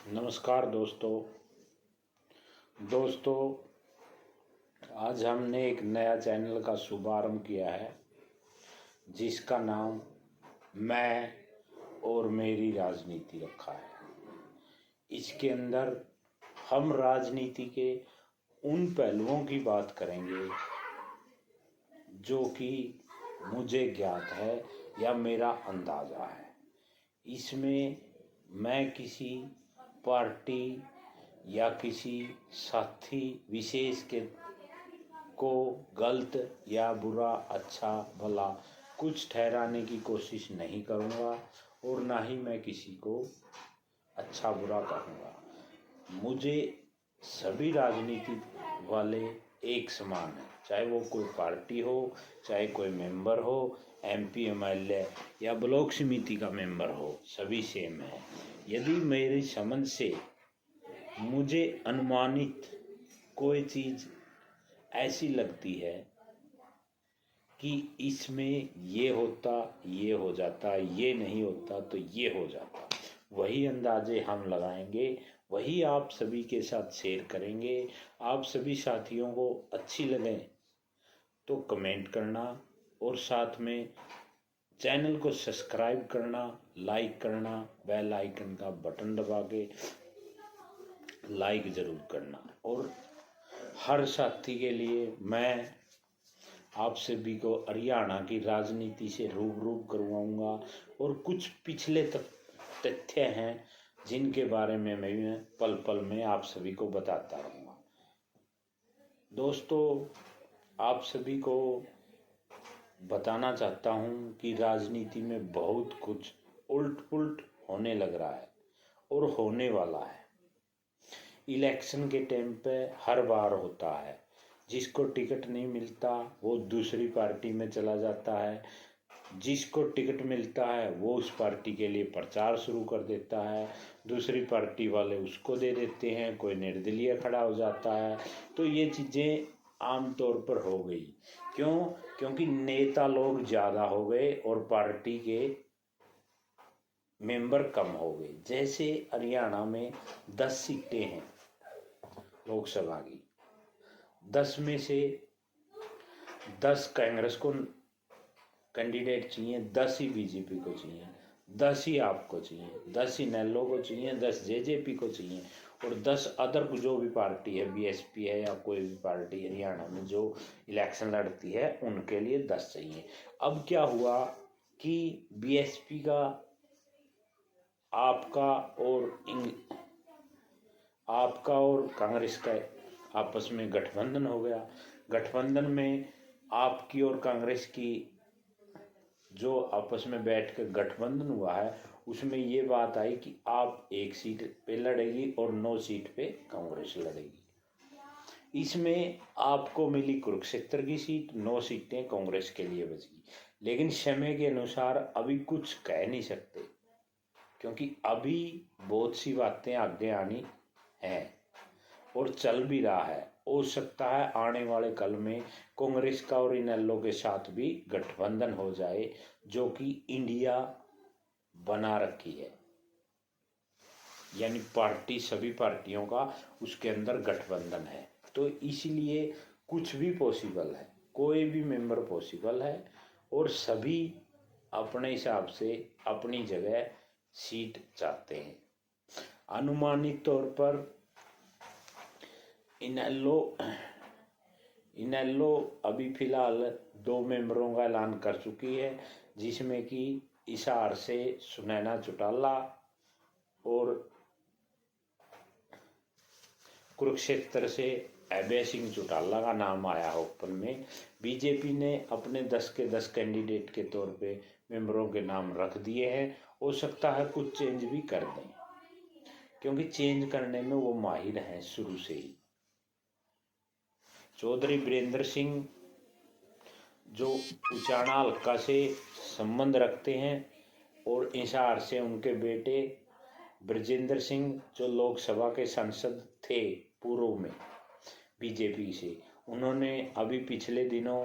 नमस्कार दोस्तों आज हमने एक नया चैनल का शुभारंभ किया है जिसका नाम मैं और मेरी राजनीति रखा है। इसके अंदर हम राजनीति के उन पहलुओं की बात करेंगे जो कि मुझे ज्ञात है या मेरा अंदाज़ा है। इसमें मैं किसी पार्टी या किसी साथी विशेष के को गलत या बुरा अच्छा भला कुछ ठहराने की कोशिश नहीं करूँगा और ना ही मैं किसी को अच्छा बुरा कहूँगा। मुझे सभी राजनीति वाले एक समान है, चाहे वो कोई पार्टी हो, चाहे कोई मेंबर हो, एमपी एमएलए या ब्लॉक समिति का मेंबर हो, सभी सेम है। यदि मेरी समझ से मुझे अनुमानित कोई चीज़ ऐसी लगती है कि इसमें ये होता, ये हो जाता, ये नहीं होता तो ये हो जाता, वही अंदाजे हम लगाएंगे, वही आप सभी के साथ शेयर करेंगे। आप सभी साथियों को अच्छी लगे तो कमेंट करना और साथ में चैनल को सब्सक्राइब करना, लाइक करना, बेल आइकन का बटन दबा के लाइक ज़रूर करना। और हर साथी के लिए मैं आप सभी को हरियाणा की राजनीति से रूबरू करवाऊंगा और कुछ पिछले तथ्य हैं जिनके बारे में मैं पल पल में आप सभी को बताता रहूँगा। दोस्तों, आप सभी को बताना चाहता हूँ कि राजनीति में बहुत कुछ उल्ट पुल्ट होने लग रहा है और होने वाला है। इलेक्शन के टाइम पे हर बार होता है, जिसको टिकट नहीं मिलता वो दूसरी पार्टी में चला जाता है, जिसको टिकट मिलता है वो उस पार्टी के लिए प्रचार शुरू कर देता है, दूसरी पार्टी वाले उसको दे देते हैं, कोई निर्दलीय खड़ा हो जाता है। तो ये चीज़ें आम तौर पर हो गई। क्यों? क्योंकि नेता लोग ज़्यादा हो गए और पार्टी के मेंबर कम हो गए। जैसे हरियाणा में 10 सीटें हैं लोकसभा की, 10 में से 10 कांग्रेस को कैंडिडेट चाहिए, 10 ही बीजेपी को चाहिए, 10 ही आपको चाहिए, 10 ही नेल्लो को चाहिए, 10 जेजेपी को चाहिए और 10 अदर जो भी पार्टी है, बीएसपी है या कोई भी पार्टी हरियाणा में जो इलेक्शन लड़ती है उनके लिए 10 चाहिए। अब क्या हुआ कि बीएसपी का आपका और कांग्रेस का आपस में गठबंधन हो गया। गठबंधन में आपकी और कांग्रेस की जो आपस में बैठकर गठबंधन हुआ है उसमें ये बात आई कि आप 1 सीट पे लड़ेगी और 9 सीट पे कांग्रेस लड़ेगी। इसमें आपको मिली कुरुक्षेत्र की सीट, 9 सीटें कांग्रेस के लिए बची। लेकिन समय के अनुसार अभी कुछ कह नहीं सकते क्योंकि अभी बहुत सी बातें आगे आनी हैं और चल भी रहा है। हो सकता है आने वाले कल में कांग्रेस का और इनेलो के साथ भी गठबंधन हो जाए, जो कि इंडिया बना रखी है, यानी पार्टी सभी पार्टियों का उसके अंदर गठबंधन है। तो इसलिए कुछ भी पॉसिबल है, कोई भी मेंबर पॉसिबल है और सभी अपने हिसाब से अपनी जगह सीट चाहते हैं। अनुमानित तौर पर इनेलो अभी फिलहाल 2 मेंबरों का ऐलान कर चुकी है, जिसमें कि हिसार से सुनैना चौटाला और कुरुक्षेत्र से अभय सिंह चौटाला का नाम आया है ओपन में। बीजेपी ने अपने 10 के 10 कैंडिडेट के तौर पे मेंबरों के नाम रख दिए हैं। हो सकता है कुछ चेंज भी कर दें क्योंकि चेंज करने में वो माहिर हैं शुरू से ही। चौधरी वीरेंद्र सिंह जो उचाना हल्का से संबंध रखते हैं और हिसार से उनके बेटे ब्रजेंद्र सिंह जो लोकसभा के सांसद थे पूर्व में बीजेपी से, उन्होंने अभी पिछले दिनों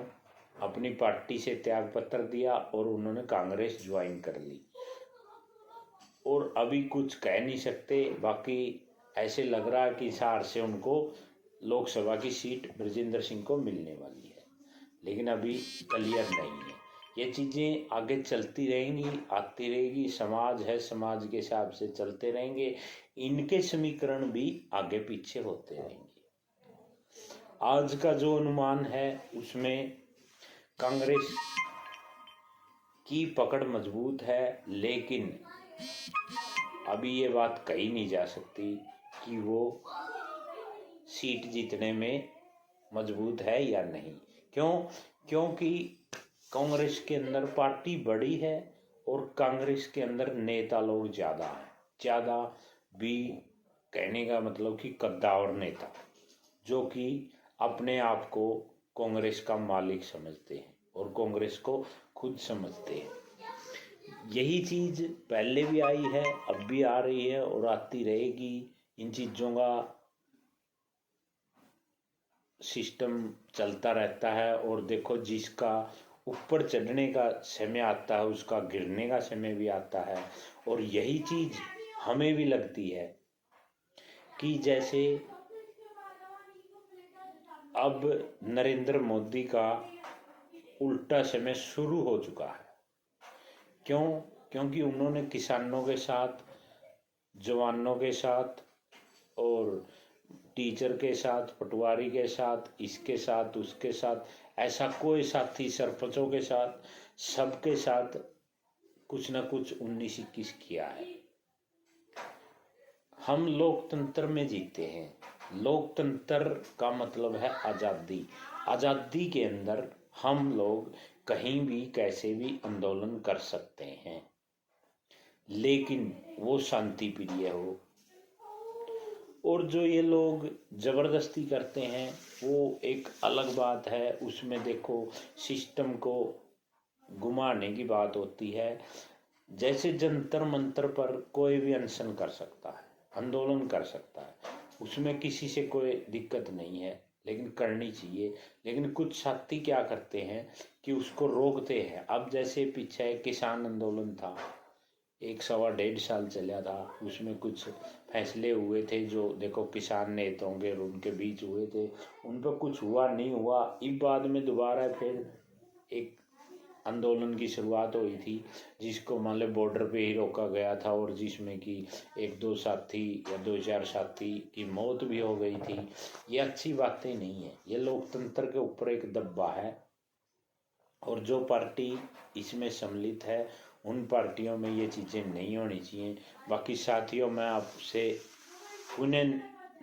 अपनी पार्टी से त्यागपत्र दिया और उन्होंने कांग्रेस ज्वाइन कर ली। और अभी कुछ कह नहीं सकते। बाकी ऐसे लग रहा है कि हिसार से उनको लोकसभा की सीट बृजेंद्र सिंह को मिलने वाली है, लेकिन अभी क्लियर नहीं है। ये चीज़ें आगे चलती रहेंगी, आती रहेगी। समाज है, समाज के हिसाब से चलते रहेंगे। इनके समीकरण भी आगे पीछे होते रहेंगे। आज का जो अनुमान है उसमें कांग्रेस की पकड़ मजबूत है, लेकिन अभी ये बात कही नहीं जा सकती कि वो सीट जीतने में मजबूत है या नहीं। क्योंकि कांग्रेस के अंदर पार्टी बड़ी है और कांग्रेस के अंदर नेता लोग ज़्यादा हैं। ज़्यादा भी कहने का मतलब कि कद्दावर नेता, जो कि अपने आप को कांग्रेस का मालिक समझते हैं और कांग्रेस को खुद समझते हैं। यही चीज़ पहले भी आई है, अब भी आ रही है और आती रहेगी। इन चीज़ों का सिस्टम चलता रहता है। और देखो, जिसका ऊपर चढ़ने का समय आता है उसका गिरने का समय भी आता है। और यही चीज़ हमें भी लगती है कि जैसे अब नरेंद्र मोदी का उल्टा समय शुरू हो चुका है। क्योंकि उन्होंने किसानों के साथ, जवानों के साथ और टीचर के साथ, पटवारी के साथ, इसके साथ, उसके साथ, ऐसा कोई साथी, सरपंचों के साथ, सबके साथ कुछ न कुछ 19-21 किया है। हम लोकतंत्र में जीते हैं। लोकतंत्र का मतलब है आज़ादी। आज़ादी के अंदर हम लोग कहीं भी कैसे भी आंदोलन कर सकते हैं, लेकिन वो शांति प्रिय हो। और जो ये लोग जबरदस्ती करते हैं वो एक अलग बात है। उसमें देखो, सिस्टम को घुमाने की बात होती है। जैसे जंतर मंतर पर कोई भी अनशन कर सकता है, आंदोलन कर सकता है, उसमें किसी से कोई दिक्कत नहीं है, लेकिन करनी चाहिए। लेकिन कुछ साथी क्या करते हैं कि उसको रोकते हैं। अब जैसे पीछे किसान आंदोलन था, 1-1.5 साल चला था, उसमें कुछ फैसले हुए थे जो देखो किसान नेताओं के और उनके बीच हुए थे, उन पर कुछ हुआ नहीं हुआ। इस बाद में दोबारा फिर एक आंदोलन की शुरुआत हुई थी, जिसको मान लो बॉर्डर पे ही रोका गया था और जिसमें कि 1-2 साथी या 2-4 साथी की मौत भी हो गई थी। ये अच्छी बातें नहीं है। ये लोकतंत्र के ऊपर एक दब्बा है। और जो पार्टी इसमें सम्मिलित है, उन पार्टियों में ये चीज़ें नहीं होनी चाहिए। बाकी साथियों, मैं आपसे पुनः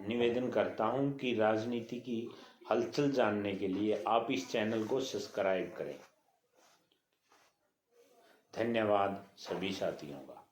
निवेदन करता हूं कि राजनीति की हलचल जानने के लिए आप इस चैनल को सब्सक्राइब करें। धन्यवाद सभी साथियों का।